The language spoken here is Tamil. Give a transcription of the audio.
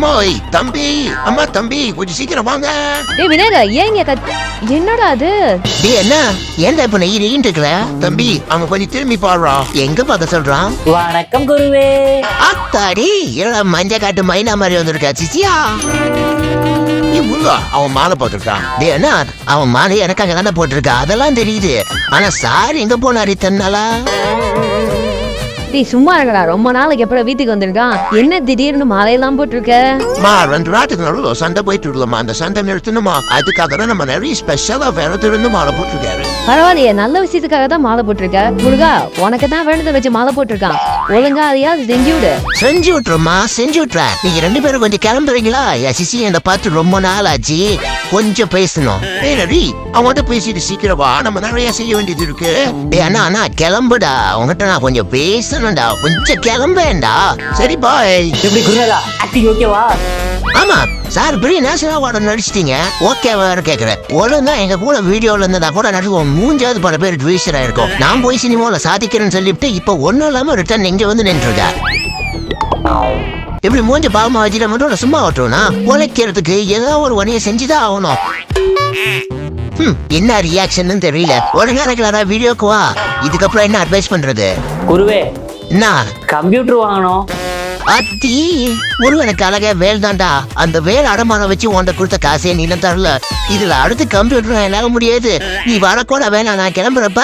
அம்மாய் தம்பி அம்மா தம்பி கொஞ்சம் சீக்கிரம் வாங்க. டேய் விநாயகா ஏங்க என்னடா அது? டேய் என்ன ஏன்டா இப்ப நெய்யிட்டு இருக்கிற? தம்பி அவன் கொஞ்சம் திரும்பி பாடுறா. எங்க பார்க்க சொல்றான்? வணக்கம் குருவே. அத்தாடி எல்லாம் மஞ்ச காட்டு மைனா மாதிரி வந்திருக்கா சிச்சியா. அவன் மாலை போட்டிருக்கான். டேய் என்ன அவன் மாலை எனக்காக தானே போட்டிருக்கா, அதெல்லாம் தெரியுது. ஆனா சார் எங்க போனாரு தன்னாலா? டேய் சும்மா இருக்கடா, ரொம்ப நாளைக்கு எப்பறம் வீட்டுக்கு வந்திருக்கான். என்ன திடீர்னு மாலையெல்லாம் போட்டிருக்க? 2 நாட்டுக்கு நடுவில் சண்டை போயிட்டு இருக்கலாமா, அந்த சண்டை நிறுத்தணுமா, அதுக்காக தான் நம்ம நிறைய ஸ்பெஷலா வேற இருந்து மாலை போட்டிருக்காரு. பரவாயில்லையே, நல்ல விஷயத்துக்காக தான் மாலை போட்டிருக்க. முருகா உனக்கு தான் வேணுதை வச்சு மாலை போட்டிருக்கான். ஒழுங்கா அதையாவது செஞ்சு விடு. செஞ்சு விட்டுருமா, செஞ்சு விட்டுறேன். நீங்க 2 பேரும் கொஞ்சம் கிளம்புறீங்களா? சிசி என்னை பார்த்து ரொம்ப நாள் ஆச்சு, கொஞ்சம் பேசணும். ஏனடி அவன்கிட்ட பேசிட்டு சீக்கிரம் வா, நம்ம நிறைய செய்ய வேண்டியது இருக்கு. அண்ணா கிளம்புடா, உங்ககிட்ட நான் கொஞ்சம் பேசணும்டா, கொஞ்சம் கிளம்பேண்டா. சரி பாய். எப்படி குருவேலா ஆக்டிங் ஓகேவா? ஆமா சார், பெரிய நேஷனல் அவார்டு நடிச்சிட்டீங்க, ஓகேவா கேக்குறேன். ஒழுங்கா எங்க கூட வீடியோல இருந்தா கூட நடுவோம், 3 பல பேர் ட்வீஸ்டரா இருக்கும். நான் போய் சினிமாவில சாதிக்கிறேன்னு சொல்லிட்டு இப்ப ஒன்னும் இல்லாம ரிட்டர்ன் இங்க வந்து நின்றுருக்க. இப்படி மூஞ்ச பாவமா வச்சுட்டு மட்டும் சும்மா ஓட்டுறோம்னா உழைக்கிறதுக்கு ஏதாவது ஒரு வழியை செஞ்சுதான் ஆகணும். என்ன ரியாக்ஷன் தெரியல. ஒழுங்கா ரெகுலரா வீடியோக்கு வா. இதுக்கப்புறம் என்ன அட்வைஸ் பண்றது? குருவே என்ன கம்ப்யூட்டர் வாங்கணும். அத்தி ஒருவனுக்கு அழகா வேல் தான்டா. அந்த வேல் அடமானம் வச்சு உன்ட கொடுத்த காசே நீ தரல. இதுல அடுத்து கம்ப்யூட்டர் என்னால முடியாது. நீ வரக்கூட வேணாம், நான் கிளம்புறப்ப.